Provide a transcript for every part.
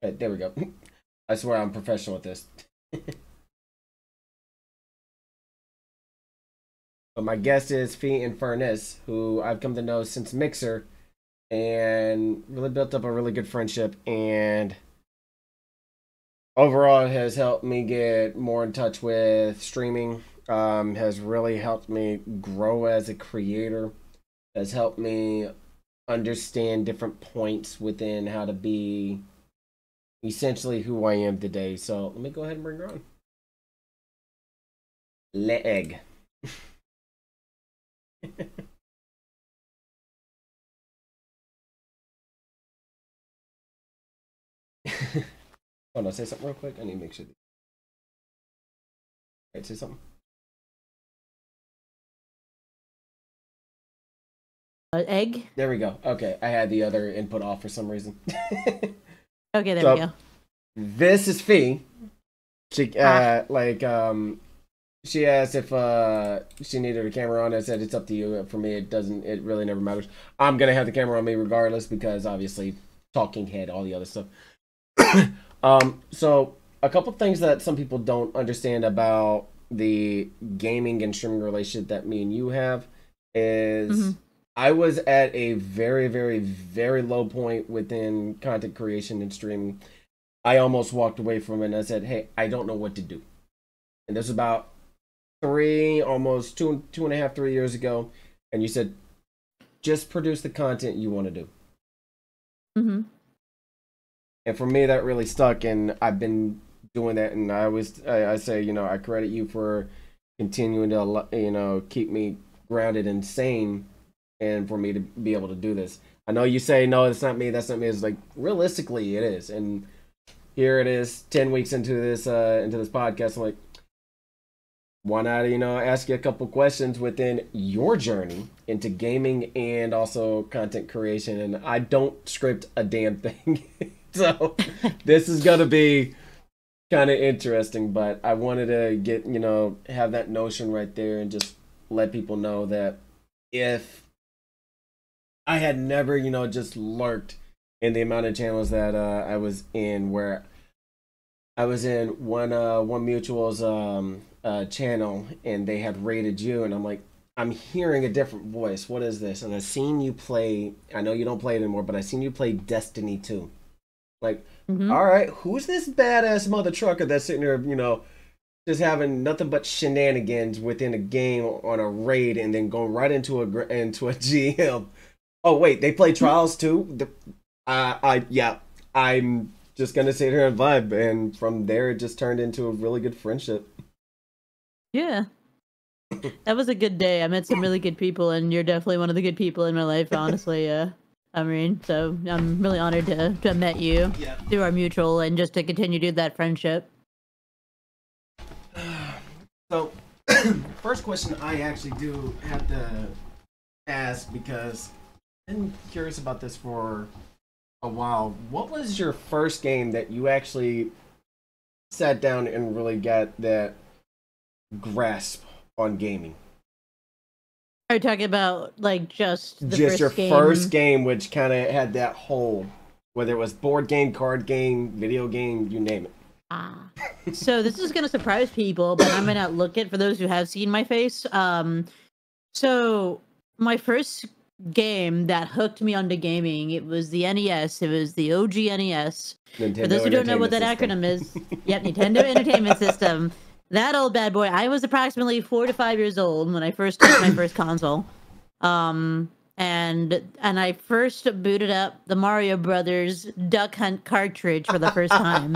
There we go. I swear I'm professional with this. But my guest is Phee and Furnace, who I've come to know since Mixer, and really built up a really good friendship. And overall, it has helped me get more in touch with streaming. Has really helped me grow as a creator. Has helped me understand different points within how to be essentially who I am today. So let me go ahead and bring her on. Leg. Hold on, say something real quick. I need to make sure. Right, say something. Egg. There we go. Okay, I had the other input off for some reason. Okay, there we go. This is Phee. She she asked if she needed a camera on. I said it's up to you. For me, it doesn't. It really never matters. I'm gonna have the camera on me regardless because obviously talking head, all the other stuff. So a couple things that some people don't understand about the gaming and streaming relationship that me and you have is I was at a very, very, very low point within content creation and streaming. I almost walked away from it and I said, hey, I don't know what to do. And this was about almost two and a half, 3 years ago. And you said, just produce the content you want to do. And for me, that really stuck. And I've been doing that. And I say, you know, I credit you for continuing to, you know, keep me grounded and sane and for me to be able to do this. I know you say, no, it's not me. That's not me. It's like, realistically, it is. And here it is 10 weeks into this podcast. I'm like, why not, you know, ask you a couple questions within your journey into gaming and also content creation. And I don't script a damn thing. So this is going to be kind of interesting, but I wanted to get, you know, have that notion right there and just let people know that if I had never, you know, just lurked in the amount of channels that I was in, where I was in one mutual's channel and they had rated you, and I'm like, I'm hearing a different voice. What is this? And I've seen you play. I know you don't play it anymore, but I've seen you play Destiny 2. Like, all right, who's this badass mother trucker that's sitting there, you know, just having nothing but shenanigans within a game on a raid and then going right into a GM? Oh wait, they play Trials too. I'm just gonna sit here and vibe, and from there it just turned into a really good friendship. Yeah, that was a good day. I met some really good people, and you're definitely one of the good people in my life, honestly. I mean, so I'm really honored to have met you through our mutual and just to continue to do that friendship. So, first question I actually do have to ask, because I've been curious about this for a while. What was your first game that you actually sat down and really got that grasp on gaming? Are you talking about like just your first game, which kind of had that whole, whether it was board game, card game, video game, you name it? So this is gonna surprise people, but I'm gonna look it for those who have seen my face. So my first game that hooked me onto gaming, it was the NES. It was the OG NES. Nintendo For those who don't know what that acronym is, yep, Nintendo Entertainment System. That old bad boy. I was approximately 4 to 5 years old when I first touched my first console. And I first booted up the Mario Brothers Duck Hunt cartridge for the first time.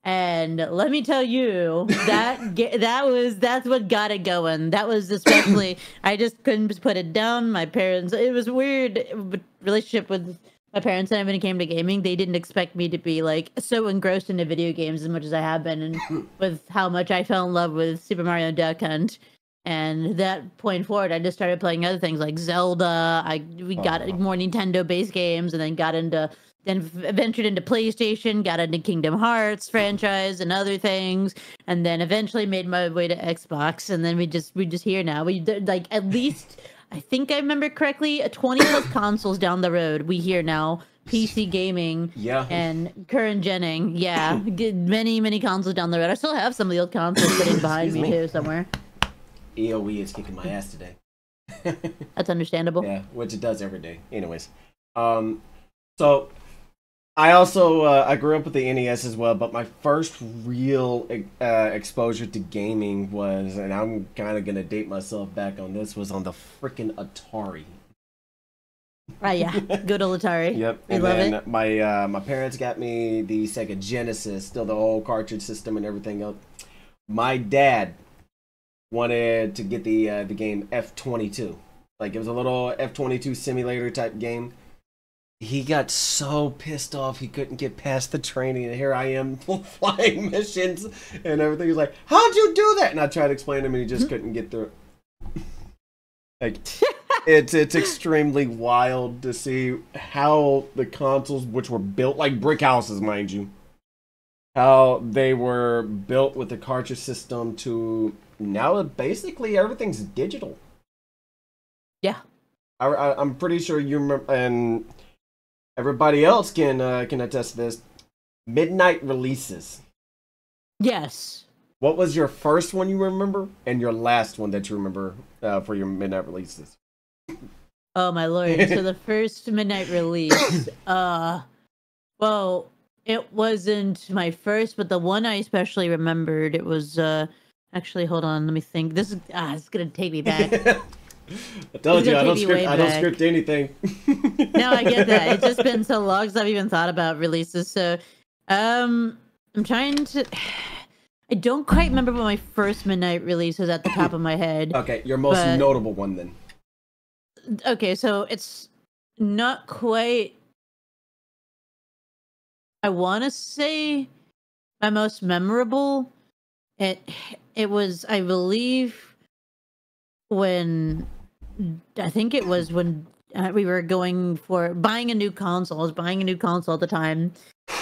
And let me tell you, that's what got it going. That was especially, I just couldn't put it down. My parents, it was weird relationship with my parents and I when it came to gaming. They didn't expect me to be like so engrossed into video games as much as I have been, and with how much I fell in love with Super Mario Duck Hunt. And that point forward, I just started playing other things like Zelda. We got more Nintendo-based games, and then ventured into PlayStation, got into Kingdom Hearts franchise and other things, and then eventually made my way to Xbox. And then we just here now. We like at least, I think I remember correctly, 20 plus consoles down the road. We here now PC gaming, Yeah. and current genning. Yeah, many consoles down the road. I still have some of the old consoles sitting behind me too somewhere. EOE is kicking my ass today. That's understandable. Yeah, which it does every day. Anyways, so I also I grew up with the NES as well, but my first real exposure to gaming was, and I'm kind of gonna date myself back on this, was on the freaking Atari. Yeah, good old Atari. Yep, We and love then it. my parents got me the Sega Genesis, still the old cartridge system and everything else. My dad wanted to get the game F-22. Like, it was a little F-22 simulator type game. He got so pissed off he couldn't get past the training, and here I am flying missions and everything. He's like, "How'd you do that?" And I tried to explain to him, and he just couldn't get through it. Like, it's extremely wild to see how the consoles, which were built like brick houses, mind you, how they were built with the cartridge system to now basically everything's digital. Yeah. I'm pretty sure you remember, and everybody else can attest to this. Midnight releases. Yes. What was your first one you remember, and your last one that you remember for your midnight releases? Oh my lord! So the first midnight release, well, it wasn't my first, but the one I especially remembered, it was actually, hold on, let me think. This is it's gonna take me back. I told you I don't script anything. No, I get that. It's just been so long since I've even thought about releases. So, I'm trying to. I don't quite remember what my first midnight release was at the top of my head. Okay, your most notable one then. Okay, so it's not quite. I want to say my most memorable. It was, I believe, when I think it was when we were going for buying a new console. I was buying a new console at the time,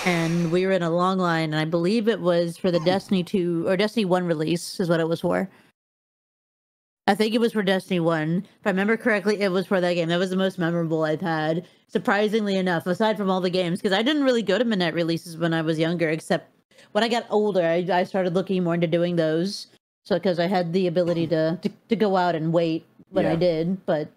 and we were in a long line, and I believe it was for the Destiny 2 or Destiny 1 release is what it was for. I think it was for Destiny 1. If I remember correctly, it was for that game. That was the most memorable I've had, surprisingly enough, aside from all the games, because I didn't really go to midnight releases when I was younger, except when I got older, I started looking more into doing those. So, because I had the ability to go out and wait when I did, but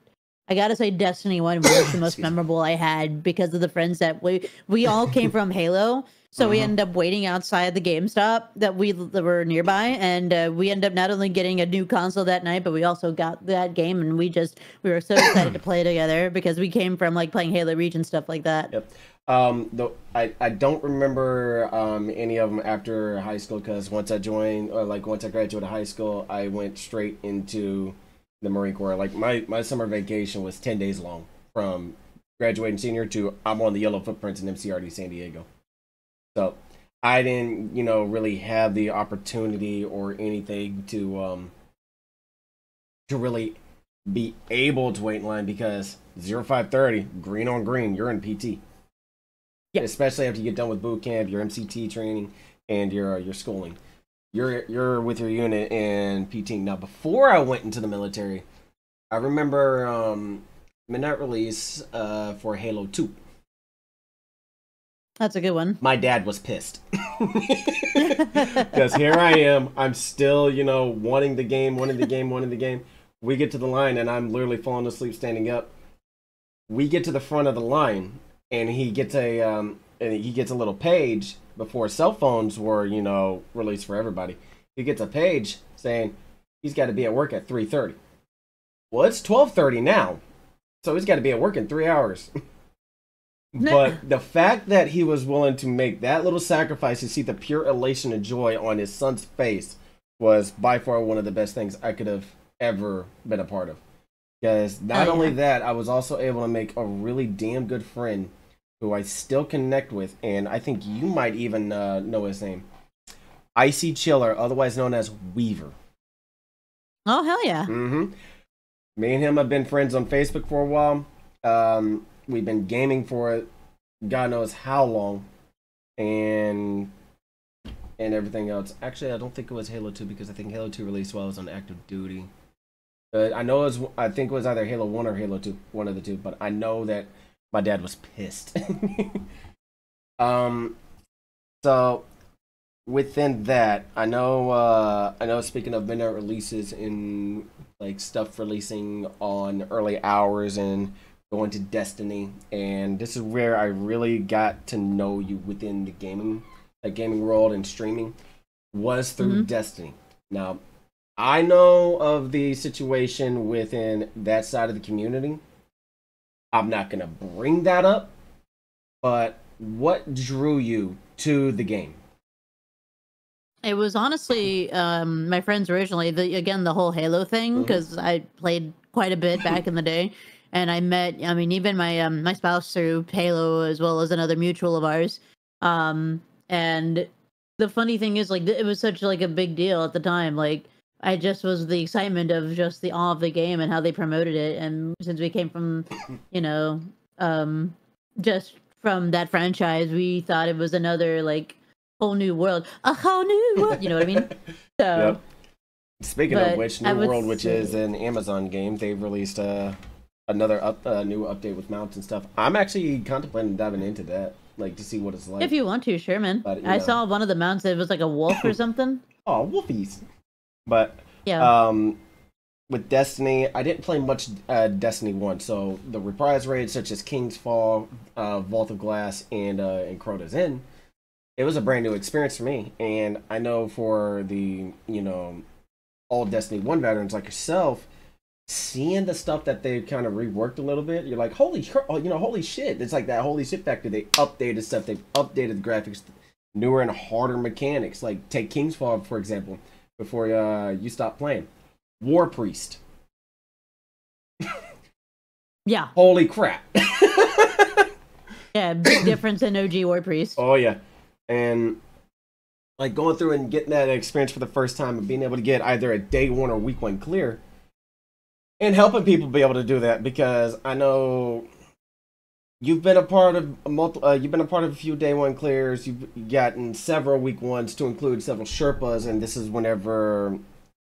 I gotta say Destiny 1 was the most memorable I had because of the friends that we all came from Halo. So we ended up waiting outside the GameStop that were nearby, and we ended up not only getting a new console that night, but we also got that game, and we were so excited to play together because we came from like playing Halo Reach and stuff like that. Yep. Though I don't remember any of them after high school, because once I graduated high school, I went straight into the Marine Corps. Like my summer vacation was 10 days long, from graduating senior to I'm on the Yellow Footprints in MCRD San Diego. So I didn't, really have the opportunity or anything to really be able to wait in line, because 0530, green on green, you're in PT. Yeah. Especially after you get done with boot camp, your MCT training, and your schooling. You're with your unit in PT. Now, before I went into the military, I remember midnight release for Halo 2. That's a good one. My dad was pissed. Because here I am. I'm still, wanting the game. We get to the line, and I'm literally falling asleep standing up. We get to the front of the line, and he gets a little page before cell phones were, released for everybody. He gets a page saying he's got to be at work at 3:30. Well, it's 12:30 now, so he's got to be at work in 3 hours. But the fact that he was willing to make that little sacrifice to see the pure elation and joy on his son's face was by far one of the best things I could have ever been a part of. Because not only that, I was also able to make a really damn good friend who I still connect with, and I think you might even know his name. Icy Chiller, otherwise known as Weaver. Oh, hell yeah. Mm-hmm. Me and him have been friends on Facebook for a while. We've been gaming for God knows how long, and everything else. Actually, I don't think it was Halo 2, because I think Halo 2 released while I was on active duty. But I think it was either Halo 1 or Halo 2, one of the two. But I know that My dad was pissed. um, so within that, I know. Speaking of midnight releases and like stuff releasing on early hours and going to Destiny, and this is where I really got to know you within the gaming world and streaming was through Destiny. Now, I know of the situation within that side of the community. I'm not gonna bring that up, but what drew you to the game? It was honestly my friends originally. The whole Halo thing, because I played quite a bit back in the day, and I met. I mean, even my spouse through Halo, as well as another mutual of ours. And the funny thing is, like, it was such like a big deal at the time. Like, I just was the excitement of just the awe of the game and how they promoted it. And since we came from, you know, just from that franchise, we thought it was another like whole new world, a whole new world. You know what I mean? So, Yep. Speaking of which, I New would World, which say- is an Amazon game, they've released another new update with mounts and stuff. I'm actually contemplating diving into that, like to see what it's like. if you want to, sure, man. But, you I know. saw one of the mounts. It was like a wolf or something. Oh, wolfies! But Yeah. with Destiny, I didn't play much Destiny 1, so the reprise raids such as King's Fall, Vault of Glass, and Crota's Inn, it was a brand new experience for me. And I know for the, all Destiny 1 veterans like yourself, seeing the stuff that they kind of reworked a little bit, you're like, holy shit. It's like that holy shit factor. They updated stuff, they've updated the graphics, newer and harder mechanics. Like, take King's Fall, for example, before you stop playing. War Priest. Yeah. Holy crap. Yeah. Big difference in OG War Priest. Oh, yeah. And like going through and getting that experience for the first time and being able to get either a day one or week one clear and helping people be able to do that, because I know you've been a part of a few day one clears. You've gotten several week ones to include several Sherpas, and this is whenever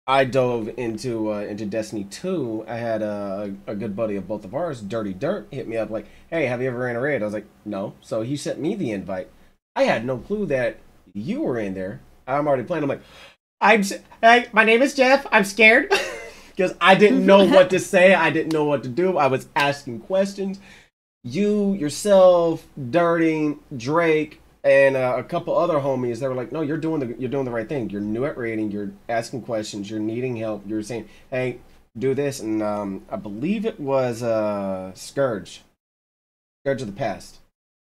I dove into Destiny 2. I had a good buddy of both of ours, Dirty Dirt, hit me up like, "Hey, have you ever ran a raid?" I was like, "No." So he sent me the invite. I had no clue that you were in there. I'm already playing. I'm like, "Hey, my name is Jeff. I'm scared." Because I didn't know what to say. I didn't know what to do. I was asking questions. You, yourself, Dirty, Drake, and a couple other homies, they were like, "No, you're doing the right thing. You're new at raiding. You're asking questions. You're needing help. You're saying, hey, do this." And I believe it was Scourge of the Past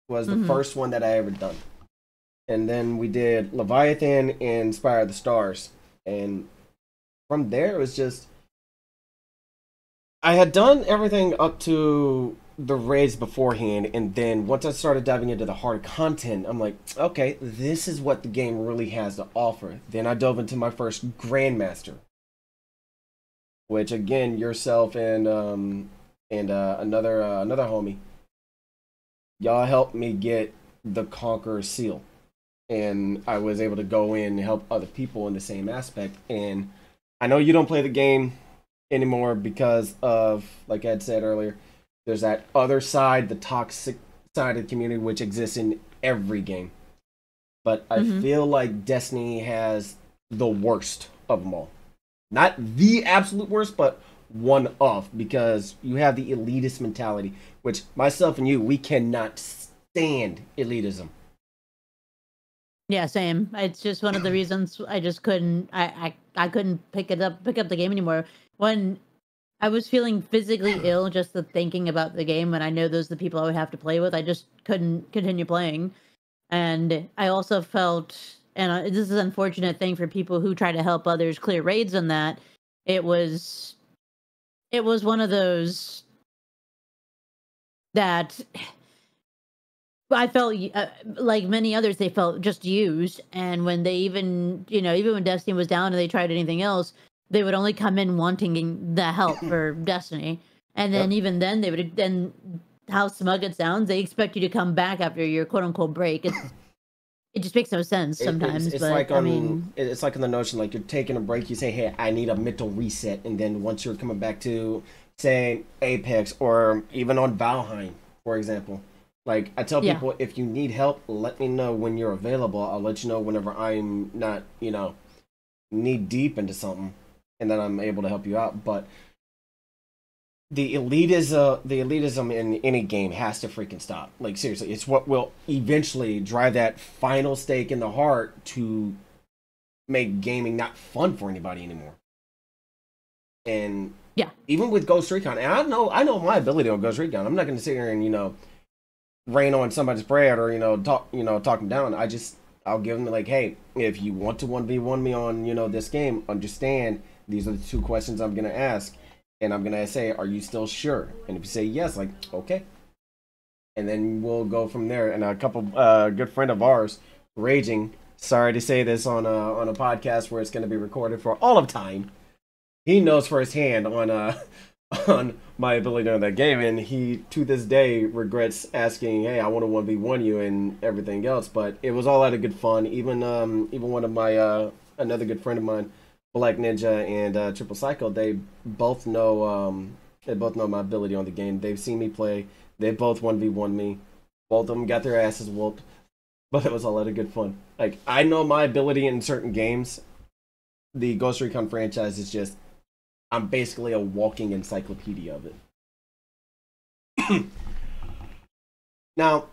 was the first one that I ever done. And then we did Leviathan and Spire of the Stars. And from there, it was just, I had done everything up to the raids beforehand, and then once I started diving into the hard content, I'm like, okay, this is what the game really has to offer. Then I dove into my first Grandmaster, which again, yourself and another homie, y'all helped me get the Conqueror seal, and I was able to go in and help other people in the same aspect. And I know you don't play the game anymore because of, like Ed said earlier, there's that other side, the toxic side of the community, which exists in every game. But I feel like Destiny has the worst of them all. Not the absolute worst, but one of, because you have the elitist mentality, which myself and you, we cannot stand elitism. Yeah, same. It's just one of the reasons I just couldn't. I couldn't pick up the game anymore. When I was feeling physically ill, just the thinking about the game, and I know those are the people I would have to play with, I just couldn't continue playing. And I also felt, and this is an unfortunate thing for people who try to help others clear raids on that. It was one of those that I felt like many others, they felt just used. And when they even when Destiny was down and they tried anything else, they would only come in wanting the help for Destiny. And then even then, they would then, how smug it sounds, they expect you to come back after your quote unquote break. It just makes no sense sometimes. It's but like I mean, it's like in the notion, like you're taking a break, you say, "Hey, I need a mental reset," and then once you're coming back to, say, Apex or even on Valheim, for example. Like, I tell people, if you need help, let me know when you're available. I'll let you know whenever I'm not, knee deep into something, and then I'm able to help you out. But the elitism in any game has to freaking stop. Like, seriously, it's what will eventually drive that final stake in the heart to make gaming not fun for anybody anymore. And even with Ghost Recon, and I know my ability on Ghost Recon. I'm not going to sit here and rain on somebody's parade or talk them down. I'll give them like, hey, if you want to 1v1 me on this game, understand these are the 2 questions I'm going to ask. And I'm going to say, are you still sure? And if you say yes, like, okay. And then we'll go from there. And a couple good friend of ours, Raging, sorry to say this on a podcast where it's going to be recorded for all of time. He knows firsthand on my ability on that game. And he, to this day, regrets asking, hey, I want to 1v1 you and everything else. But it was all out of good fun. Even one of my, another good friend of mine, Black Ninja and Triple Psycho, they both know my ability on the game. They've seen me play. They both 1v1 me. Both of them got their asses whooped, but it was a lot of good fun. Like, I know my ability in certain games. The Ghost Recon franchise is just, I'm basically a walking encyclopedia of it. Now,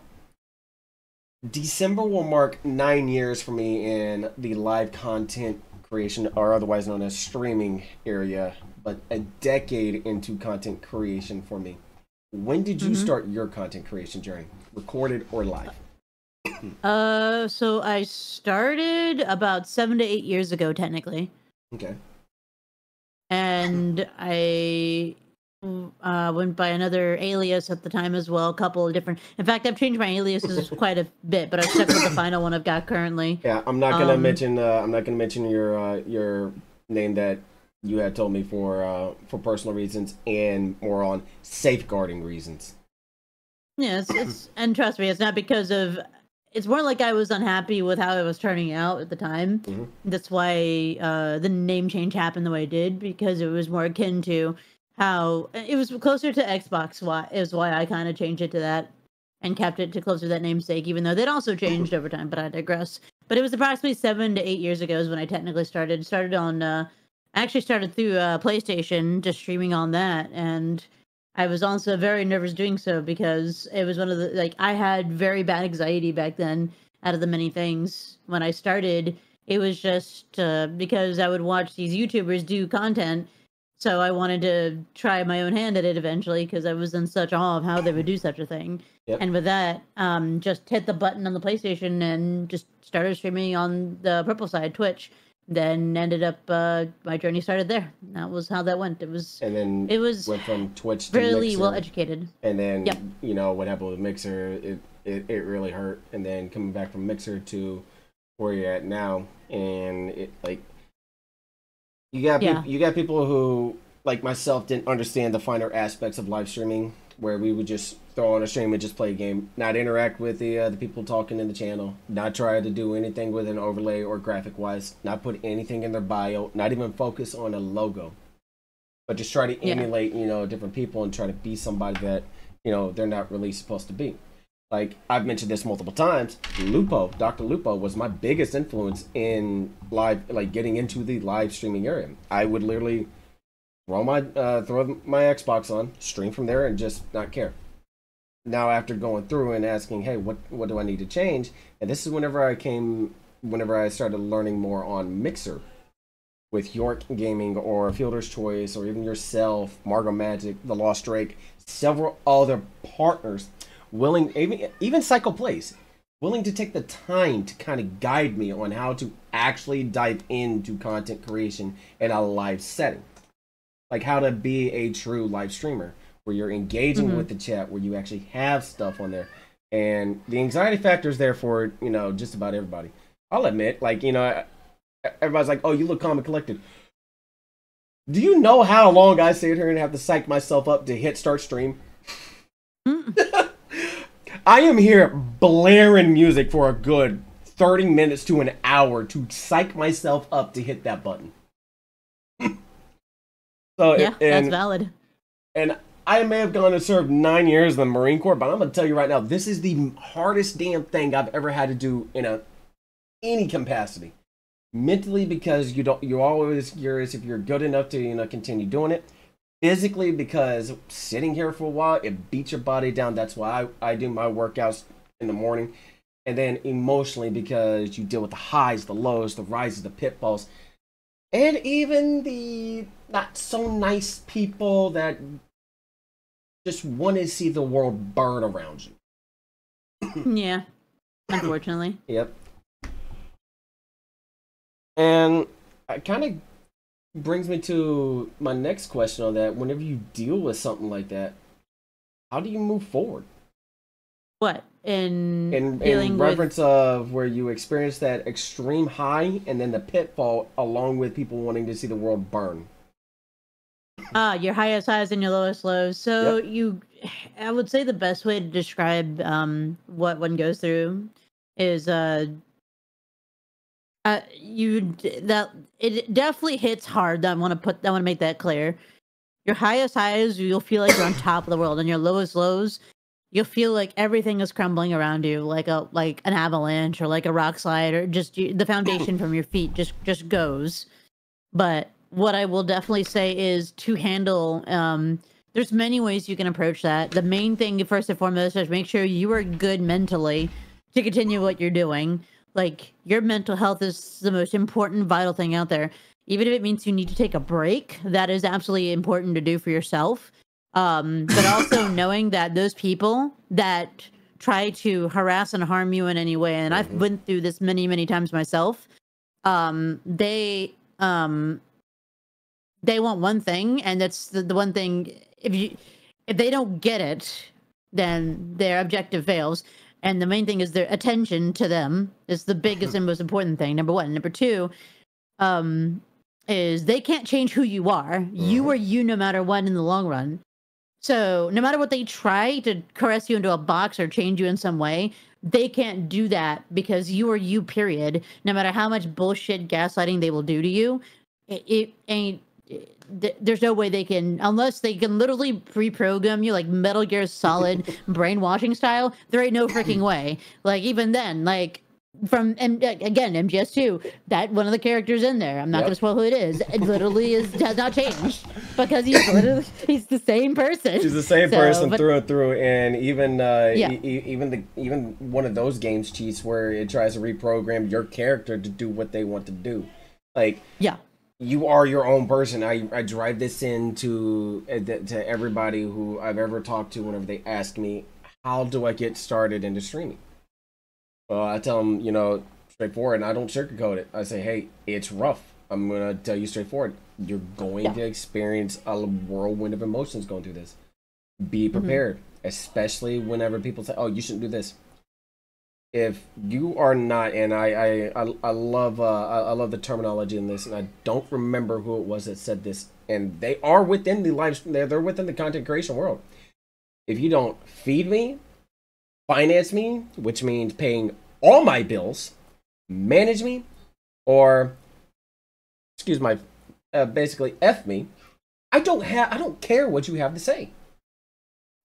December will mark 9 years for me in the live content creation, or otherwise known as streaming area, but a decade into content creation for me. When did you start your content creation journey, recorded or live? So I started about 7 to 8 years ago, technically. Okay. And I went by another alias at the time as well, a couple of different. In fact, I've changed my aliases quite a bit, but I've stuck with the final one I've got currently. Yeah, I'm not gonna mention. I'm not gonna mention your name that you had told me for personal reasons and more on safeguarding reasons. Yeah, and trust me, it's not because of. It's more like I was unhappy with how it was turning out at the time. That's why the name change happened the way it did, because it was more akin to how it was closer to Xbox. Is why I kind of changed it to that and kept it to closer to that namesake, even though they'd also changed over time. But I digress. But it was approximately 7 to 8 years ago is when I technically started. Started on. I actually started through PlayStation, just streaming on that, and I was also very nervous doing so because it was one of the, I had very bad anxiety back then out of the many things. When I started, it was just because I would watch these YouTubers do content. So I wanted to try my own hand at it eventually because I was in such awe of how they would do such a thing. Yep. And with that, just hit the button on the PlayStation and just started streaming on the purple side, Twitch. Then ended up my journey started there. That was how that went. It was went from Twitch to really Mixer, well educated. And then what happened with Mixer, it really hurt. And then coming back from Mixer to where you're at now, and it you got people who like myself didn't understand the finer aspects of live streaming, where we would just throw on a stream and just play a game, not interact with the people talking in the channel, not try to do anything with an overlay or graphic wise, not put anything in their bio, not even focus on a logo, but just try to emulate different people and try to be somebody that they're not really supposed to be. Like, I've mentioned this multiple times, Dr. Lupo was my biggest influence in live, getting into the live streaming area. I would literally throw my Xbox on, stream from there, and just not care. Now, after going through and asking, hey, what do I need to change? And this is whenever I started learning more on Mixer with York Gaming or Fielder's Choice or even yourself, Margot Magic, The Lost Drake, several other partners willing, even Psycho Plays, willing to take the time to kind of guide me on how to actually dive into content creation in a live setting. Like how to be a true live streamer, where you're engaging with the chat, where you actually have stuff on there. And the anxiety factor is there for, just about everybody. I'll admit, everybody's like, oh, you look calm and collected. Do you know how long I sit here and have to psych myself up to hit start stream? I am here blaring music for a good 30 minutes to an hour to psych myself up to hit that button. So yeah, that's valid. And I may have gone and served 9 years in the Marine Corps, but I'm gonna tell you right now, this is the hardest damn thing I've ever had to do in any capacity. Mentally, because you're always curious if you're good enough to continue doing it. Physically, because sitting here for a while, it beats your body down. That's why I do my workouts in the morning. And then emotionally, because you deal with the highs, the lows, the rises, the pitfalls, and even the not so nice people that just want to see the world burn around you. Yeah, unfortunately. Yep. And it kind of brings me to my next question on that. Whenever you deal with something like that, how do you move forward? What? In reference of where you experience that extreme high and then the pitfall along with people wanting to see the world burn. Your highest highs and your lowest lows. So Yep. I would say the best way to describe what one goes through is it definitely hits hard. I want to make that clear. Your highest highs, you'll feel like you're on top of the world, and your lowest lows, you'll feel like everything is crumbling around you, like an avalanche or like a rock slide, or just the foundation from your feet just goes. But what I will definitely say is to handle. There's many ways you can approach that. The main thing, first and foremost, is make sure you are good mentally to continue what you're doing. Like, your mental health is the most important, vital thing out there. Even if it means you need to take a break, that is absolutely important to do for yourself. But also knowing that those people that try to harass and harm you in any way, and I've went through this many, many times myself, they want one thing, and that's the one thing. If they don't get it, then their objective fails. And the main thing is their attention to them is the biggest and most important thing. Number one. Number two, is they can't change who you are. You are you no matter what in the long run. So no matter what they try to caress you into a box or change you in some way, they can't do that because you are you, period. No matter how much bullshit gaslighting they will do to you, it ain't. There's no way they can, unless they can literally reprogram you like Metal Gear Solid brainwashing style. There ain't no freaking way. Like, even then, like, from, and again, MGS2, that one of the characters in there, I'm not going to spoil who it is, it literally has not changed because he's the same person. He's the same person through and through, and even even one of those games cheats where it tries to reprogram your character to do what they want to do. Like, you are your own person. I drive this into to everybody who I've ever talked to whenever they ask me, how do I get started into streaming? Well, I tell them, straightforward, and I don't sugarcoat it. I say, hey, it's rough. I'm going to tell you straightforward. You're going to experience a whirlwind of emotions going through this. Be prepared, especially whenever people say, oh, you shouldn't do this. If you are not, and I love the terminology in this, and I don't remember who it was that said this, and they are within they're within the content creation world. If you don't feed me, finance me, which means paying all my bills, manage me, or basically F me, I don't care what you have to say.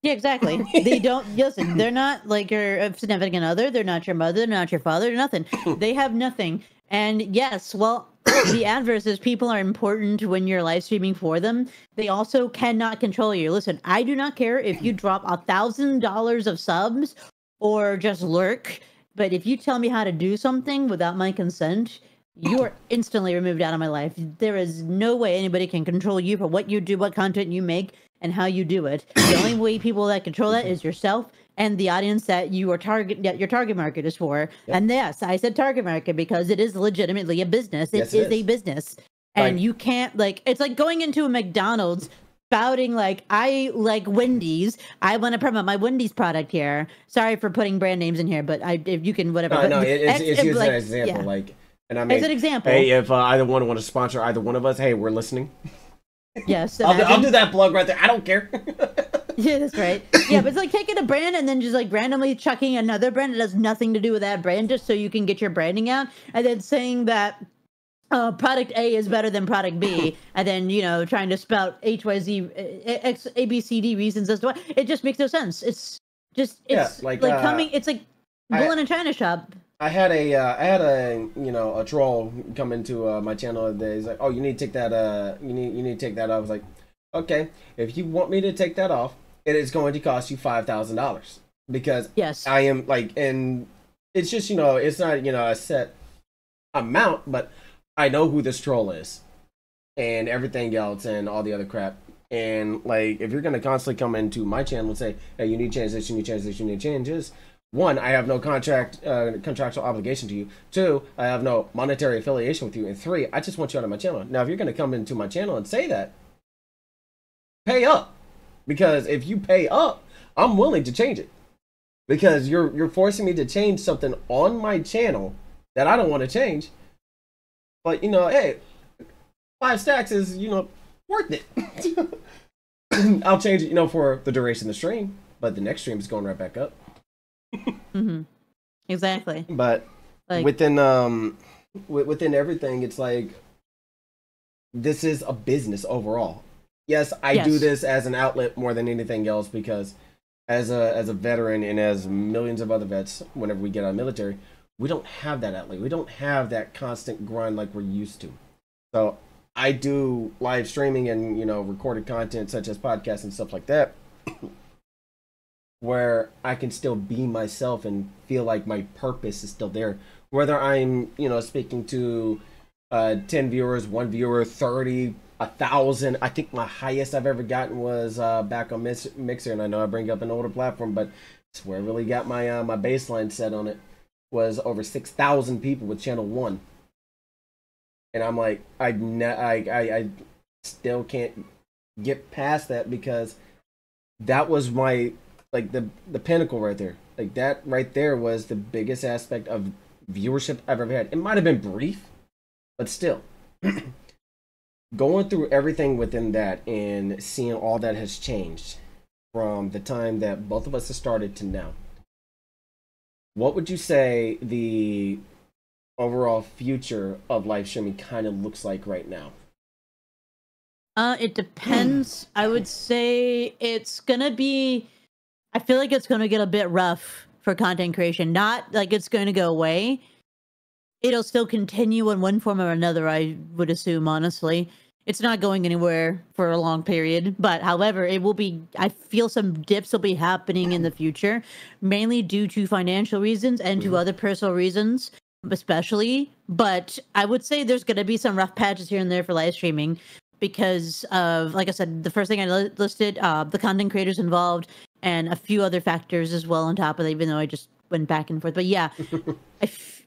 Yeah, exactly. They don't listen. They're not like your significant other. They're not your mother. They're not your father. They're nothing. They have nothing. And yes, well, the adverse is people are important when you're live streaming for them. They also cannot control you. Listen, I do not care if you drop $1,000 of subs or just lurk. But if you tell me how to do something without my consent, you are instantly removed out of my life. There is no way anybody can control you for what you do, what content you make, and how you do it. The only way people that control that is yourself and the audience that your target market is for. Yep. And yes, I said target market because it is legitimately a business. It is a business. And you can't, like, it's like going into a McDonald's spouting like, I like Wendy's. I want to promote my Wendy's product here. Sorry for putting brand names in here, but if you can, whatever. No, it's used as an example. Like, and I mean, as an example. Hey, if either one want to sponsor either one of us, hey, we're listening. Yes, I'll do that plug right there. I don't care. Yeah, that's right. Yeah, but it's like taking a brand and then just like randomly chucking another brand that has nothing to do with that brand just so you can get your branding out, and then saying that product A is better than product B, and then trying to spout XYZ X ABCD reasons as to why. It just makes no sense. It's like coming. It's like bull in a china shop. I had a a troll come into my channel the other day. He's like, "Oh, you need to take that you need to take that off." I was like, "Okay, if you want me to take that off, it is going to cost you $5,000 because yes, I am like, and it's just it's not a set amount, but I know who this troll is and everything else and all the other crap. And like, if you're gonna constantly come into my channel and say, "Hey, you need to change this, you need to change this, you need to change this," one, I have no contractual obligation to you. Two, I have no monetary affiliation with you. And three, I just want you out of my channel. Now, if you're gonna come into my channel and say that, pay up, because if you pay up, I'm willing to change it, because you're forcing me to change something on my channel that I don't want to change. But hey, 5 stacks is worth it. I'll change it for the duration of the stream, but the next stream is going right back up. Exactly. But like, within everything, it's like, this is a business overall. Yes, I do this as an outlet more than anything else, because as a veteran and as millions of other vets, whenever we get out of the military, we don't have that outlet. We don't have that constant grind like we're used to. So I do live streaming and recorded content such as podcasts and stuff like that, where I can still be myself and feel like my purpose is still there. Whether I'm speaking to 10 viewers, 1 viewer, 30, 1,000. I think my highest I've ever gotten was back on Mixer, and I know I bring up an older platform, but it's where I really got my my baseline set on it. Was over 6,000 people with channel 1, and I'm like, I still can't get past that, because that was my the pinnacle right there. Like, that right there was the biggest aspect of viewership I've ever had. It might have been brief, but still, going through everything within that and seeing all that has changed from the time that both of us have started to now. What would you say the overall future of live streaming kind of looks like right now? It depends. I would say it's gonna be, I feel like it's gonna get a bit rough for content creation. Not like it's going to go away. It'll still continue in one form or another, I would assume, honestly. It's not going anywhere for a long period, but however, it will be, I feel some dips will be happening in the future, mainly due to financial reasons and to other personal reasons, especially. But I would say there's going to be some rough patches here and there for live streaming because of, like I said, the first thing I listed, the content creators involved, and a few other factors as well on top of that, even though I just went back and forth. But yeah,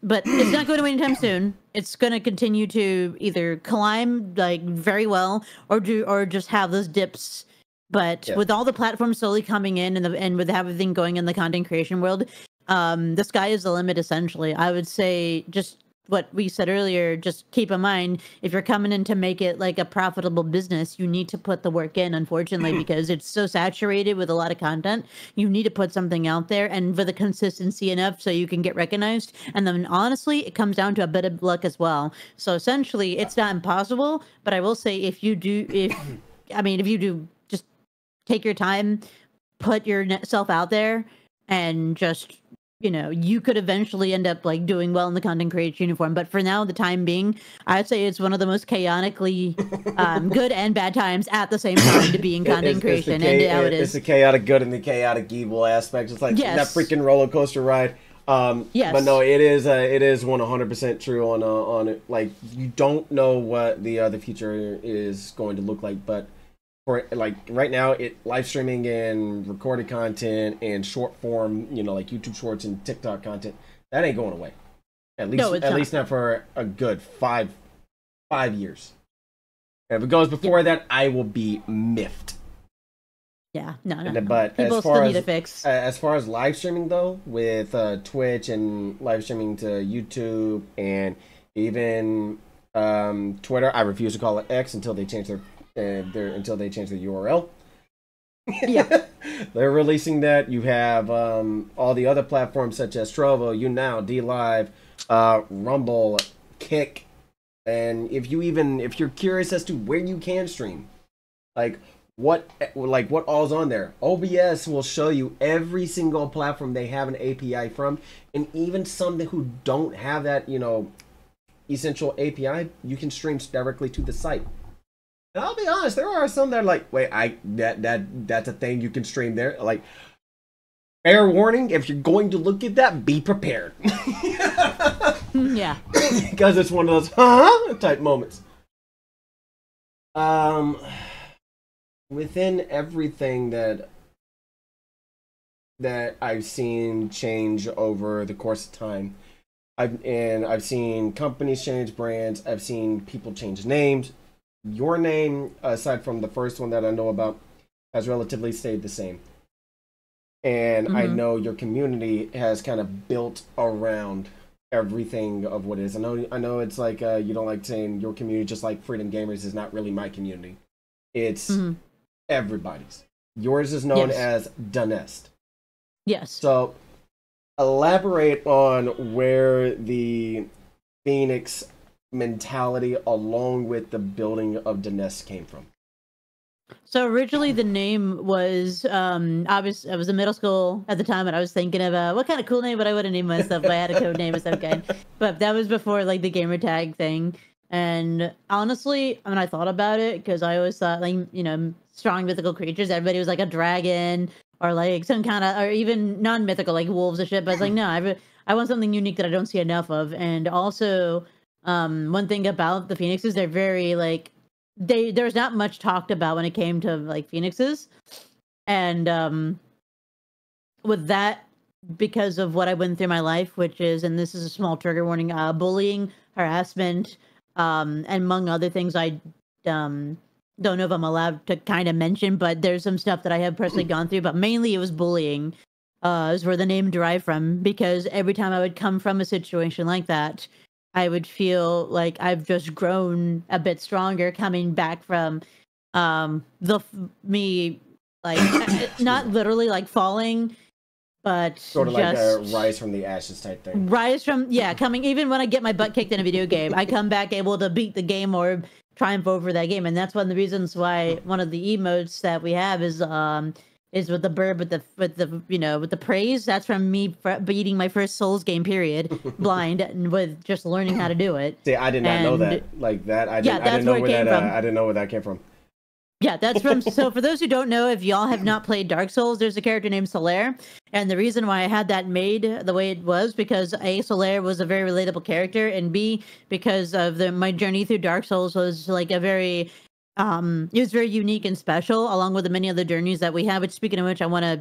but it's not going away anytime soon. It's going to continue to either climb like very well, or just have those dips. But with all the platforms slowly coming in, and with everything going in the content creation world, the sky is the limit, essentially. I would say, just what we said earlier, just keep in mind, if you're coming in to make it like a profitable business, you need to put the work in, unfortunately, because it's so saturated with a lot of content. You need to put something out there, and with the consistency enough so you can get recognized. And then honestly, it comes down to a bit of luck as well. So essentially, it's not impossible, but I will say, if you do just take your time, put yourself out there, and just, you could eventually end up like doing well in the content creation uniform. But for now, the time being, I'd say it's one of the most chaotically good and bad times at the same time to be in content creation. It's the chaotic good and the chaotic evil aspect. It's like that freaking roller coaster ride. Yes. But no, it is 100% true on it. Like, you don't know what the future is going to look like, but for like right now, live streaming and recorded content and short form, like YouTube Shorts and TikTok content, that ain't going away. At least not for a good five years. If it goes before that, I will be miffed. Yeah, no. But people still need a fix. As far as live streaming though, with Twitch and live streaming to YouTube and even Twitter, I refuse to call it X until they change their URL. Yeah. They're releasing that. You have all the other platforms such as Trovo, YouNow, DLive, Rumble, Kick, And if you're curious as to where you can stream, like what all's on there, OBS will show you every single platform they have an API from, and even some who don't have that, essential API, you can stream directly to the site. And I'll be honest, there are some that are like, wait, that's a thing you can stream there. Like, fair warning, if you're going to look at that, be prepared. Yeah. Because it's one of those huh type moments. Within everything that I've seen change over the course of time, I've seen companies change brands, I've seen people change names. Your name, aside from the first one that I know about, has relatively stayed the same. And I know your community has kind of built around everything of what it is. I know it's like you don't like saying your community, just like Freedom Gamers is not really my community. It's everybody's. Yours is known as Dunest. Yes. So elaborate on where the Phoenix mentality along with the building of Dunest came from. So originally the name was I was in middle school at the time, and I was thinking about what kind of cool name would I would have named myself if I had a code name of some kind. But that was before like the gamer tag thing. And honestly, when I thought about it, because I always thought like, strong mythical creatures, everybody was like a dragon or like some kind of, or even non-mythical like wolves and shit. But I was like, no, I want something unique that I don't see enough of. And also, one thing about the Phoenixes, they're very like, there's not much talked about when it came to like Phoenixes. And with that, because of what I went through in my life, which is, and this is a small trigger warning, bullying, harassment, and among other things, I don't know if I'm allowed to kind of mention, but there's some stuff that I have personally gone through, but mainly it was bullying, is where the name derived from, because every time I would come from a situation like that, I would feel like I've just grown a bit stronger coming back from me, like, not literally like falling, but sort of just like a rise from the ashes type thing. Rise from, coming, even when I get my butt kicked in a video game, I come back able to beat the game or triumph over that game. And that's one of the reasons why one of the emotes that we have is with the bird with the praise. That's from me beating my first Souls game period blind and with just learning how to do it. See, I did not know that. Like that, I didn't know where that came from. Yeah, that's from. So for those who don't know, if y'all have not played Dark Souls, there's a character named Solaire, and the reason why I had that made the way it was because A, Solaire was a very relatable character, and B, because of my journey through Dark Souls was like a very, it was very unique and special, along with the many other journeys that we have. Which, speaking of which, I want to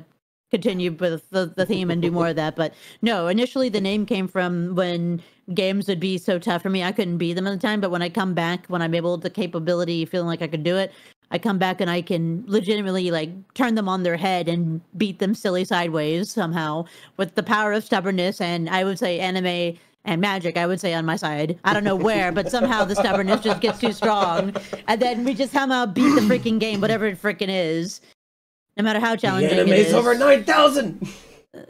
continue with the theme and do more of that. But no, initially the name came from when games would be so tough for me, I couldn't beat them at the time. But when I come back, when I'm able to capability, feeling like I could do it, I come back and I can legitimately like turn them on their head and beat them silly sideways somehow with the power of stubbornness. And I would say anime and magic, I would say on my side. I don't know where, but somehow the stubbornness just gets too strong. And then we just somehow beat the freaking game, whatever it freaking is. No matter how challenging it is. Over 9,000!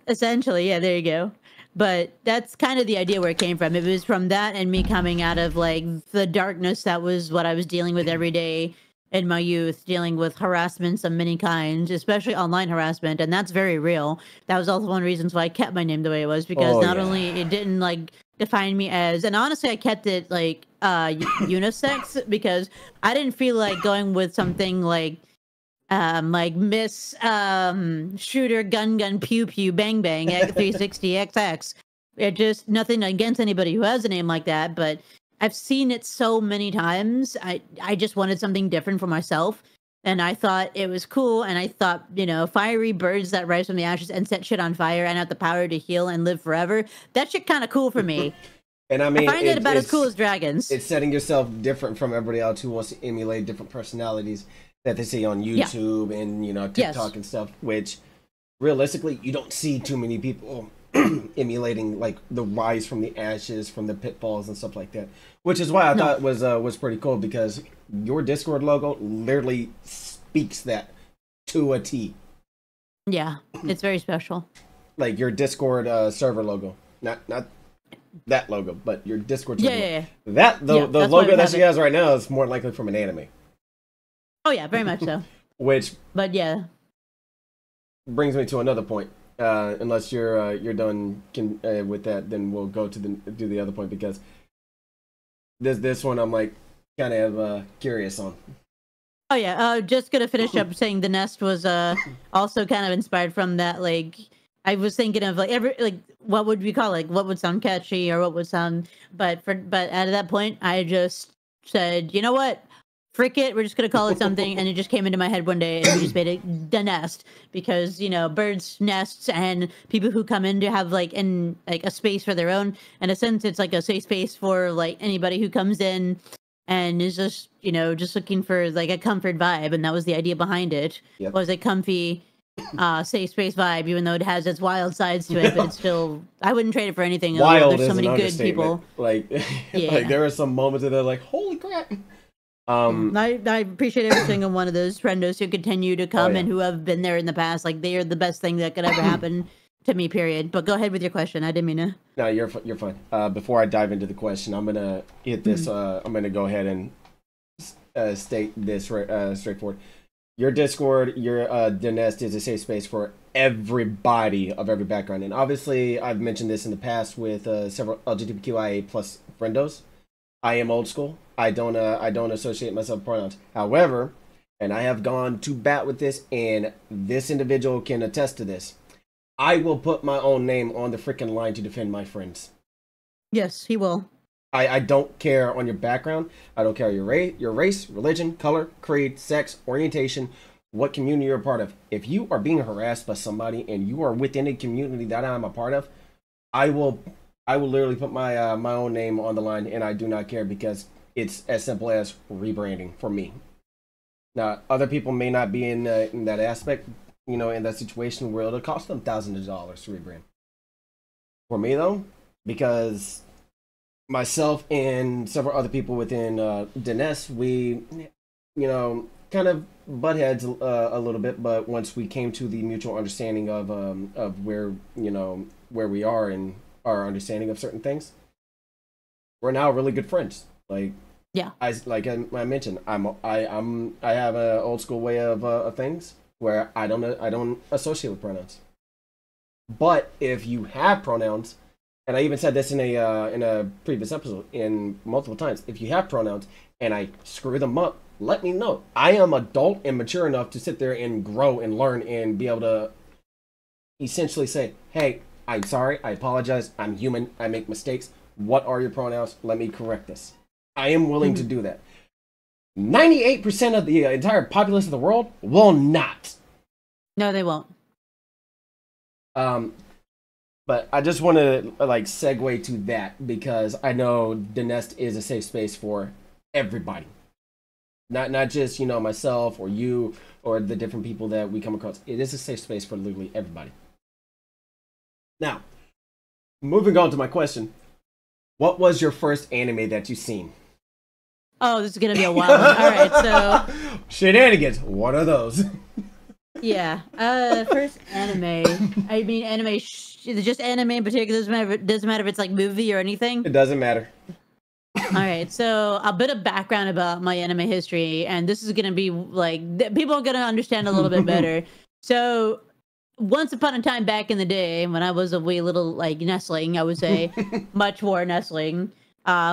Essentially, yeah, there you go. But that's kind of the idea where it came from. It was from that and me coming out of like the darkness that was what I was dealing with every day in my youth, dealing with harassments of many kinds, especially online harassment, and that's very real. That was also one of the reasons why I kept my name the way it was, because only it didn't like define me as, and honestly, I kept it like unisex because I didn't feel like going with something like Miss Shooter Gun Pew Pew Bang Bang at 360 XX. It just nothing against anybody who has a name like that, but I've seen it so many times. I just wanted something different for myself. And I thought it was cool. And I thought, fiery birds that rise from the ashes and set shit on fire and have the power to heal and live forever. That shit kind of cool for me. And I mean, I find it about as cool as dragons. It's setting yourself different from everybody else who wants to emulate different personalities that they see on YouTube and, TikTok and stuff, which realistically, you don't see too many people emulating like the rise from the ashes, from the pitfalls and stuff like that, which is why I thought was pretty cool, because your Discord logo literally speaks that to a T. Yeah, it's very special. Like your Discord server logo, not that logo, but your Discord Yeah, server. yeah, yeah. That the Yeah, the that's why logo we that have she it. has right now is more likely from an anime, Oh yeah, very much so. which But yeah. brings me to another point. Unless you're done with that, then we'll go to the other point because this one I'm like kind of curious on. Oh yeah, just gonna finish up saying the nest was also kind of inspired from that. Like, I was thinking of like what would we call it? Like what would sound catchy or what would sound, but at that point I just said, you know what, frick it, we're just gonna call it something, and it just came into my head one day, and we just made it the nest because birds nests and people who come in to have like a space for their own. In a sense, it's like a safe space for like anybody who comes in and is just just looking for like a comfort vibe, and that was the idea behind it. Yep. Was a comfy safe space vibe, even though it has its wild sides to it, but it's still, I wouldn't trade it for anything. Wild There's is so many an good understatement. people. Like, Yeah. like there are some moments that they're like, holy crap. I appreciate every single one of those friendos who continue to come yeah. and who have been there in the past. Like, they are the best thing that could ever happen to me, period. But go ahead with your question. I didn't mean to. No, you're fine. Before I dive into the question, I'm gonna hit this. I'm gonna go ahead and state this straightforward. Your Discord, the nest is a safe space for everybody of every background, and obviously I've mentioned this in the past with several LGBTQIA plus friendos. I am old school. I don't associate myself with pronouns. However, and I have gone to bat with this, and this individual can attest to this. I will put my own name on the freaking line to defend my friends. Yes, he will. I don't care on your background. I don't care your race, religion, color, creed, sex, orientation, what community you're a part of. If you are being harassed by somebody and you are within a community that I'm a part of, I will literally put my my own name on the line, and I do not care because it's as simple as rebranding for me. Now, other people may not be in that aspect, in that situation where it'll cost them thousands of dollars to rebrand. For me though, because myself and several other people within Dines, we, kind of butt heads a little bit, but once we came to the mutual understanding of where where we are and our understanding of certain things, we're now really good friends. Like, yeah, I mentioned, I have an old school way of things where I don't associate with pronouns. But if you have pronouns, and I even said this in a previous episode in multiple times, if you have pronouns and I screw them up, let me know. I am adult and mature enough to sit there and grow and learn and be able to essentially say, hey, I'm sorry, I apologize, I'm human, I make mistakes. What are your pronouns? Let me correct this. I am willing to do that. 98% of the entire populace of the world will not. No, they won't. But I just want to segue to that because I know the nest is a safe space for everybody. Not just, myself or you or the different people that we come across. It is a safe space for literally everybody. Now, moving on to my question. What was your first anime that you seen? Oh, this is going to be a wild one. All right, so... Shenanigans. What are those? Yeah. First anime. I mean, anime... just anime in particular. Doesn't matter if it's like movie or anything. It doesn't matter. All right, so a bit of background about my anime history, and this is going to be like... people are going to understand a little bit better. So... once upon a time back in the day, when I was a wee little nestling, I would say, much more nestling,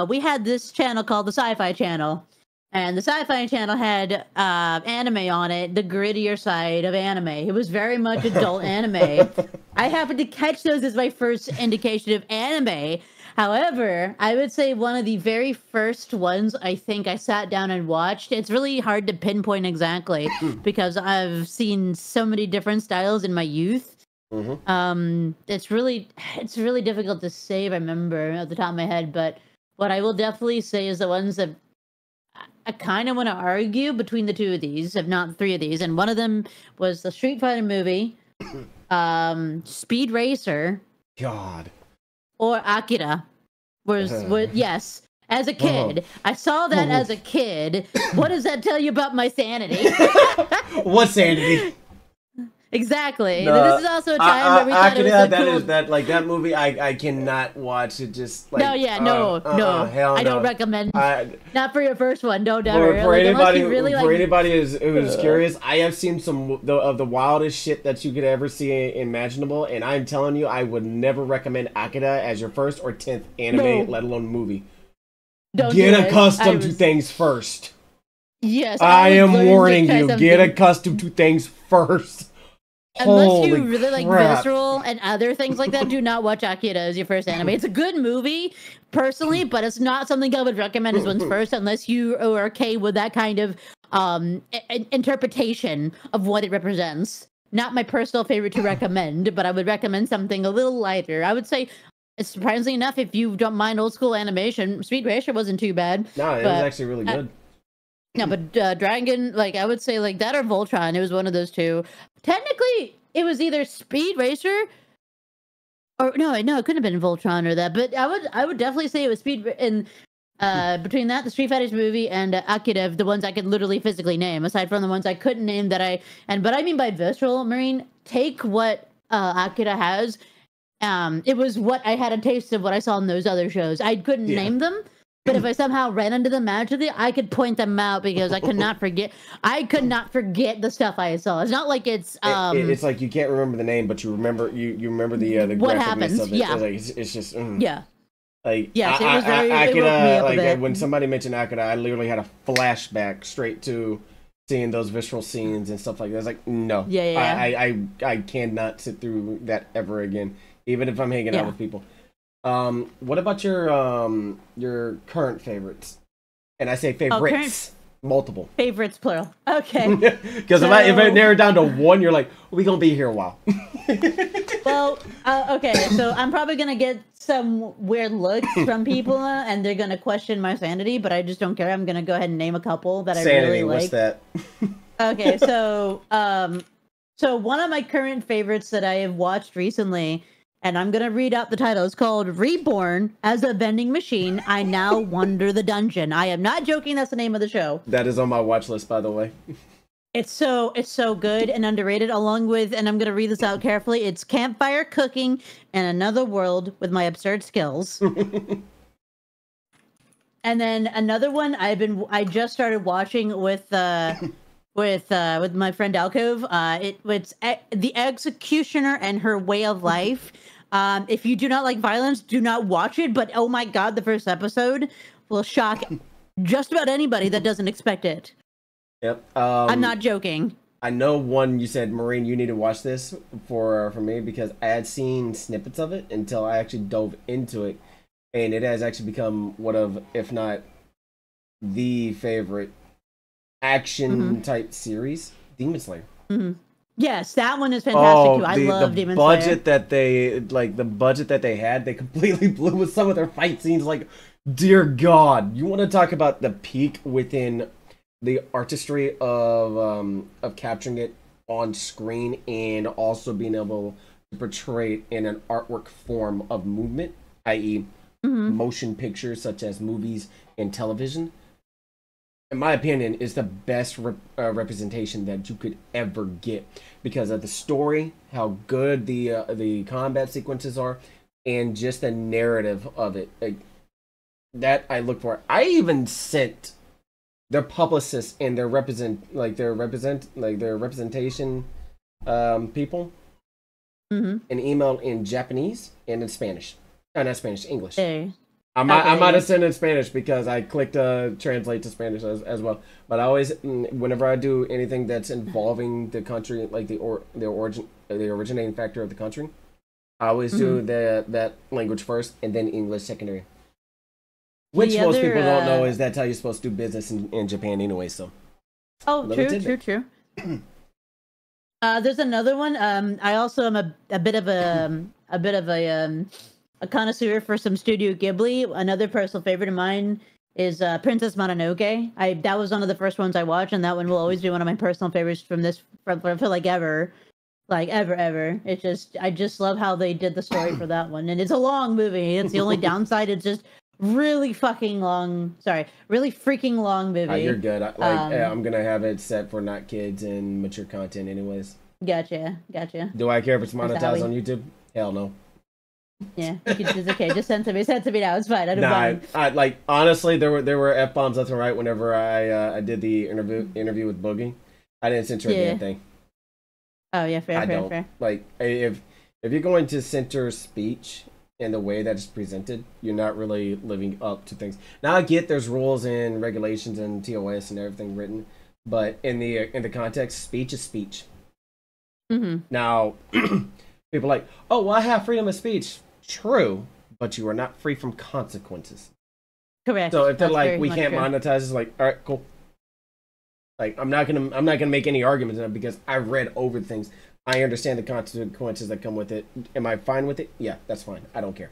we had this channel called the Sci-Fi Channel, and the Sci-Fi Channel had anime on it, the grittier side of anime. It was very much adult anime. I happened to catch those as my first indication of anime. However, I would say one of the very first ones I think I sat down and watched, it's really hard to pinpoint exactly because I've seen so many different styles in my youth. Mm-hmm. It's really difficult to say if I remember at the top of my head, but what I will definitely say is the ones that I kind of want to argue between the two of these, if not three of these, and one of them was the Street Fighter movie, Speed Racer, God, or Akira. Yes, as a kid, I saw that as a kid. What does that tell you about my sanity? What sanity? Exactly. No, This is also a time where we thought it was Akira, so that cool. is that like that movie. I cannot watch it. Just like No, yeah, no. hell I don't no. recommend. I, Not for your first one. Don't ever. for Like, unless anybody you really for like. anybody who's curious, I have seen some of the wildest shit that you could ever see imaginable, and I'm telling you, I would never recommend Akira as your first or 10th anime, No. let alone movie. Don't Get do it. accustomed to things first. Yes, I am learned to warning try you. something. Get accustomed to things first. Unless Holy you really like crap. Visceral and other things like that, do not watch Akira as your first anime. It's a good movie, personally, but it's not something I would recommend as one's first unless you are okay with that kind of interpretation of what it represents. Not my personal favorite to recommend, but I would recommend something a little lighter. I would say, surprisingly enough, if you don't mind old school animation, Speed Racer wasn't too bad. No, it was actually really good. No, but Dragon, like, I would say, like, that or Voltron, it was one of those two. Technically, it was either Speed Racer or no, it couldn't have been Voltron or that. But I would definitely say it was Speed and between that, the Street Fighters movie, and Akira, the ones I could literally physically name, aside from the ones I couldn't name but I mean by visceral, Marine, take what Akira has. It was what I had a taste of what I saw in those other shows. I couldn't name them. But if I somehow ran into them magically, I could point them out because I could not forget. I could not forget the stuff I saw. It's not like it's it's like you can't remember the name, but you remember you remember the what graphicness happens. of it. Yeah, It's just yeah. Like Yes, it was very. I It could woke me up a like bit. when somebody mentioned Akira, I literally had a flashback straight to seeing those visceral scenes and stuff like that. I was like, no, Yeah. I cannot sit through that ever again, even if I'm hanging out with people. What about your current favorites? And I say favorites, multiple Favorites plural. Okay. Because if I narrow it down to one, you're like, we gonna be here a while. Well, okay, so I'm probably gonna get some weird looks from people, and they're gonna question my sanity. But I just don't care. I'm gonna go ahead and name a couple that Sanity, I really like. what's that? Okay, so so one of my current favorites that I have watched recently, and I'm gonna read out the title. It's called Reborn as a Vending Machine. I Now Wander the Dungeon. I am not joking. That's the name of the show. That is on my watch list, by the way. It's so good and underrated. Along with, and I'm gonna read this out carefully. It's campfire cooking in another world with my absurd skills. And then another one I just started watching with my friend Alcove. It's The Executioner and Her Way of Life. If you do not like violence, do not watch it. But oh my god, the first episode will shock just about anybody that doesn't expect it. Yep. I'm not joking. I know one. You said, Maureen, you need to watch this for me because I had seen snippets of it until I actually dove into it, and it has actually become one of, if not the favorite action type series, Demon Slayer. Yes, that one is fantastic too. I love Demon Slayer. The budget that they had, they completely blew with some of their fight scenes. Like, dear God, you want to talk about the peak within the artistry of capturing it on screen and also being able to portray it in an artwork form of movement, i.e., motion pictures such as movies and television. In my opinion, is the best representation that you could ever get because of the story, how good the combat sequences are, and just the narrative of it. Like, that I look for. I even sent their publicists and their representation people an email in Japanese and in Spanish. Not Spanish, English. Hey. I might have sent it in Spanish because I clicked translate to Spanish as well. But I always, whenever I do anything that's involving the country, like the originating factor of the country, I always do that language first and then English secondary. Which most people don't know is that's how you're supposed to do business in Japan anyway. So. Oh, true. There's another one. I also am a bit of a connoisseur for some Studio Ghibli. Another personal favorite of mine is Princess Mononoke. That was one of the first ones I watched, and that one will always be one of my personal favorites from I feel like ever. Like ever. It's just I just love how they did the story for that one. And it's a long movie. It's the only downside. It's just really fucking long. Sorry, really freaking long movie. You're good. I'm gonna have it set for not kids and mature content anyways. Gotcha. Do I care if it's That's monetized Howie. on YouTube? Hell no. Yeah, it's okay. Just send to me now. It's fine. I don't Nah, mind. I like honestly, there were f bombs left and right whenever I did the interview with Boogie. I didn't censor a Yeah. damn thing. Oh yeah, I fair, don't fair. like if you're going to censor speech in the way that it's presented, you're not really living up to things. Now I get there's rules and regulations and TOS and everything written, but in the context, speech is speech. Mm-hmm. Now, people are like, oh, well, I have freedom of speech. True, but you are not free from consequences. Correct. So if they're That's like, very we much can't true. monetize, it's like, all right, cool. Like I'm not gonna make any arguments on it because I read over things. I understand the consequences that come with it. Am I fine with it? Yeah, that's fine. I don't care.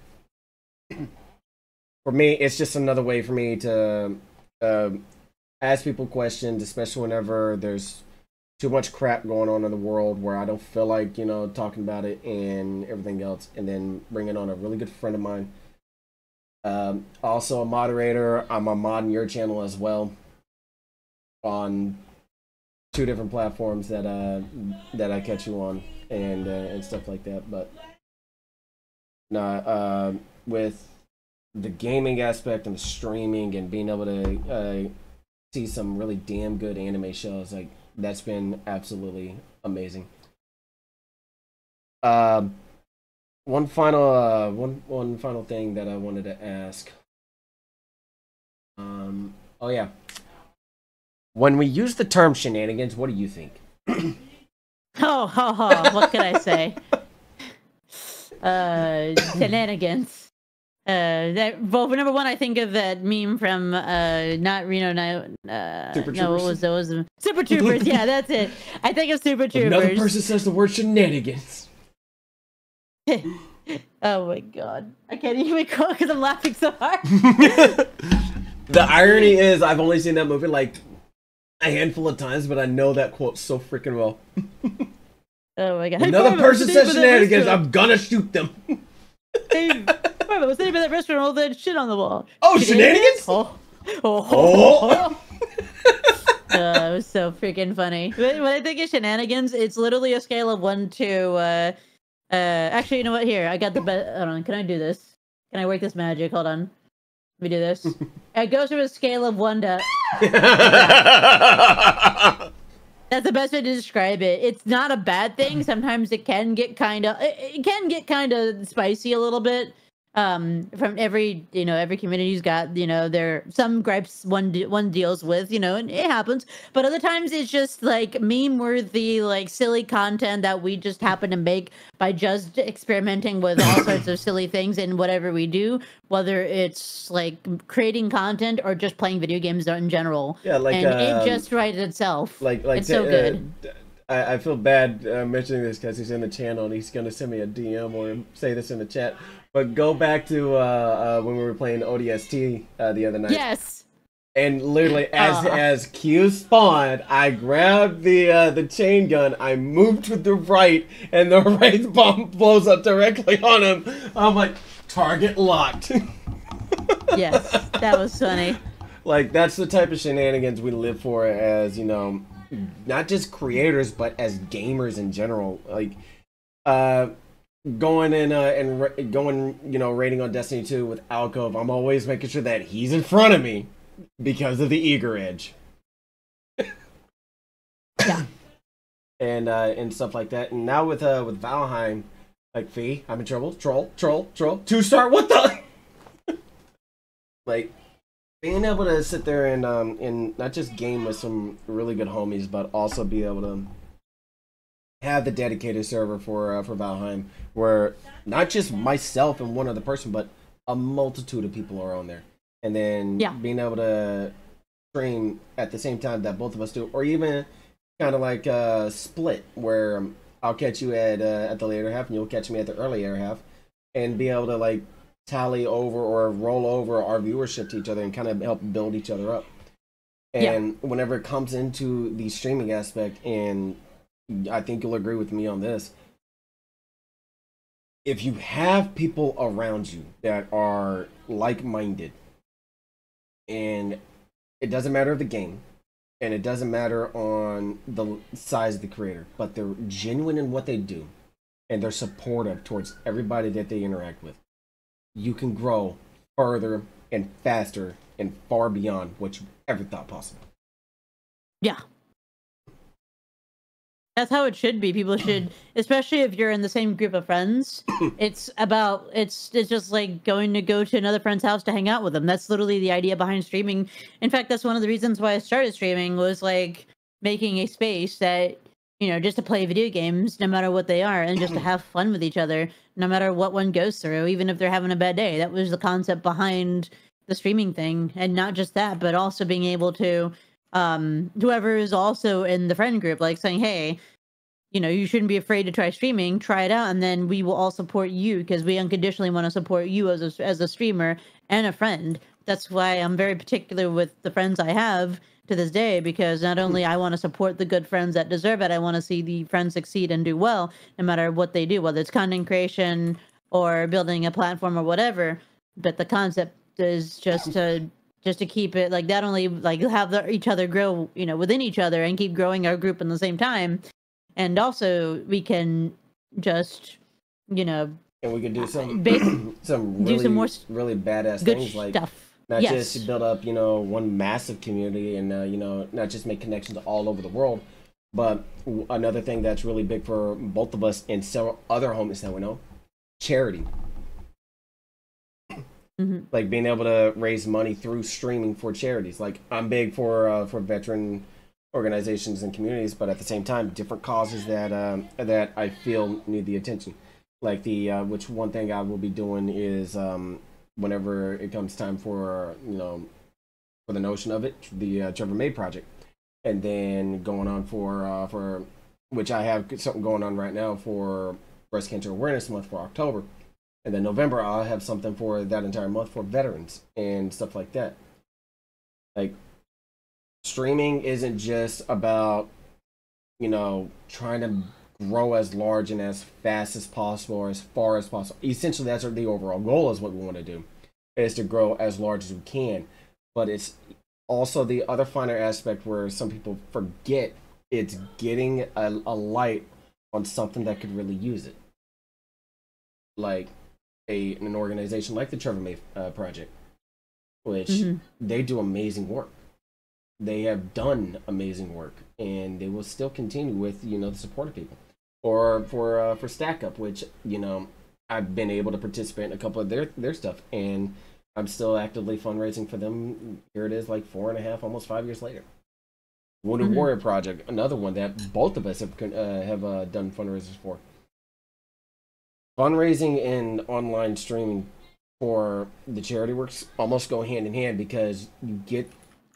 For me, it's just another way for me to ask people questions, especially whenever there's too much crap going on in the world where I don't feel like, talking about it and everything else, and then bringing on a really good friend of mine. Also a moderator. I'm a mod in your channel as well on 2 different platforms that I catch you on and stuff like that. But nah, with the gaming aspect and the streaming and being able to see some really damn good anime shows, like that's been absolutely amazing. One final thing that I wanted to ask. Oh yeah. When we use the term shenanigans, what do you think? What can I say? Shenanigans. Well, number one, I think of that meme from not Reno, Super no, what Troopers? was Super Troopers? Yeah, that's it. I think of Super Troopers. Another person says the word shenanigans. Oh my god, I can't even quote because I'm laughing so hard. The irony is, I've only seen that movie like a handful of times, but I know that quote so freaking well. Oh my god! Another Hey, person says shenanigans, restaurant. I'm gonna shoot them. Hey, Barbara, what's the name of that restaurant? All that shit on the wall. Oh, shenanigans? Oh. It was so freaking funny. When I think of shenanigans, it's literally a scale of 1 to. Actually, you know what? Here, I got the best. Hold on, can I do this? Can I work this magic? Hold on. Let me do this. It goes to a scale of 1 to. That's the best way to describe it. It's not a bad thing. Sometimes it can get kind of spicy a little bit. From every community's got there some gripes one deals with, and it happens. But other times it's just like meme worthy, like silly content that we just happen to make by just experimenting with all sorts of silly things in whatever we do, whether it's like creating content or just playing video games in general. Yeah, like and it just writes itself. like It's so good. I feel bad mentioning this because he's in the channel and he's gonna send me a DM or say this in the chat. But go back to when we were playing ODST the other night. Yes. And literally, as Q spawned, I grabbed the chain gun, I moved to the right, and the right bomb blows up directly on him. I'm like, target locked. Yes, that was funny. Like, that's the type of shenanigans we live for as, not just creators, but as gamers in general. Like, going raiding on Destiny 2 with Alcove, I'm always making sure that he's in front of me because of the eager edge. Yeah. And stuff like that. And now with Valheim, like Phee, I'm in trouble. Troll. 2-star, what the like being able to sit there and not just game with some really good homies, but also be able to have the dedicated server for Valheim, where not just myself and one other person, but a multitude of people are on there, and then being able to stream at the same time that both of us do, or even kind of like split, where I'll catch you at the later half, and you'll catch me at the earlier half, and be able to like tally over or roll over our viewership to each other and kind of help build each other up. And whenever it comes into the streaming aspect, and I think you'll agree with me on this, if you have people around you that are like-minded, and it doesn't matter the game, and it doesn't matter on the size of the creator, but they're genuine in what they do, and they're supportive towards everybody that they interact with, you can grow further and faster and far beyond what you ever thought possible. Yeah. That's how it should be. People should, especially if you're in the same group of friends. It's just like going to go to another friend's house to hang out with them. That's literally the idea behind streaming. In fact, that's one of the reasons why I started streaming, was like making a space that, just to play video games, no matter what they are, and just to have fun with each other, no matter what one goes through, even if they're having a bad day. That was the concept behind the streaming thing. And not just that, but also being able to, whoever is also in the friend group, like saying, hey, you shouldn't be afraid to try streaming, try it out, and then we will all support you, because we unconditionally want to support you as a streamer and a friend. That's why I'm very particular with the friends I have to this day, because not only I want to support the good friends that deserve it, I want to see the friends succeed and do well, no matter what they do, whether it's content creation or building a platform or whatever. But the concept is just to keep it like, not only like have each other grow, within each other, and keep growing our group in the same time. And also, we can just, and we can do some more really badass good things, like stuff. not Yes. just to build up, one massive community, and not just make connections all over the world, but another thing that's really big for both of us and several other homies that we know, charity. Like being able to raise money through streaming for charities. Like, I'm big for veteran organizations and communities, but at the same time, different causes that I feel need the attention. Like which one thing I will be doing is whenever it comes time for for the notion of it, the Trevor May project, and then going on for which I have something going on right now for Breast Cancer Awareness Month for October, and then November I'll have something for that entire month for veterans and stuff like that. Like, streaming isn't just about, trying to grow as large and as fast as possible or as far as possible. Essentially, that's the overall goal, is what we want to do, is to grow as large as we can. But it's also the other finer aspect where some people forget, it's getting a light on something that could really use it. Like an organization like the Trevor May Project, which they do amazing work. They have done amazing work, and they will still continue with the support of people. Or for Stack Up, which I've been able to participate in a couple of their stuff, and I'm still actively fundraising for them. Here it is, like 4.5, almost 5 years later. Wounded Warrior Project, another one that both of us have done fundraisers for. Fundraising and online streaming for the charity works almost go hand in hand, because you get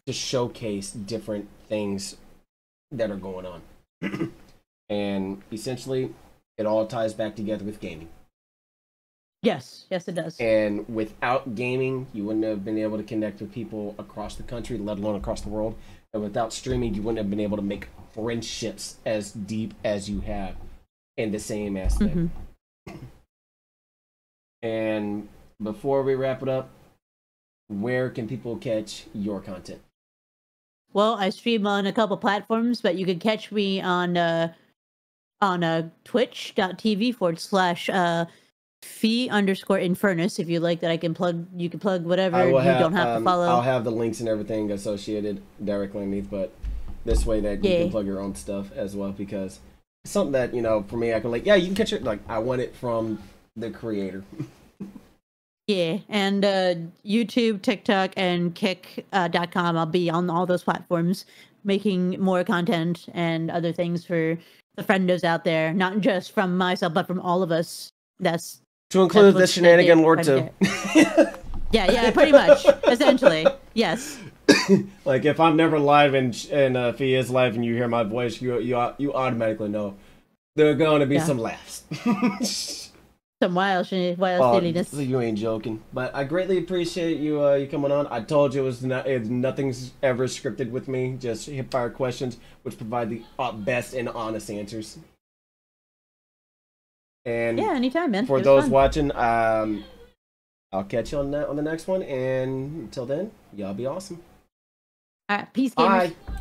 to showcase different things that are going on. And essentially, it all ties back together with gaming. Yes, it does. And without gaming, you wouldn't have been able to connect with people across the country, let alone across the world. And without streaming, you wouldn't have been able to make friendships as deep as you have in the same aspect. And before we wrap it up, where can people catch your content? Well, I stream on a couple platforms, but you can catch me on twitch.tv/ Phee_Infernus. If you like that, you can plug whatever. You don't have to follow. I'll have the links and everything associated directly underneath, but this way that you can plug your own stuff as well, because it's something that, for me, I can you can catch it, like, I want it from the creator. Yeah, and YouTube, TikTok, and Kick.com. I'll be on all those platforms, making more content and other things for the friendos out there, not just from myself, but from all of us. That's to include the Shenanigan Lord too. Yeah, pretty much, essentially, yes. Like, if I'm never live and Phee is live and you hear my voice, you automatically know there are going to be some laughs. Some wild silliness. So you ain't joking, but I greatly appreciate you coming on. I told you nothing's ever scripted with me, just hip fire questions, which provide the best and honest answers. And yeah, anytime, man. For those watching, I'll catch you on the next one, and until then, y'all be awesome. All right, peace, gamers. Bye.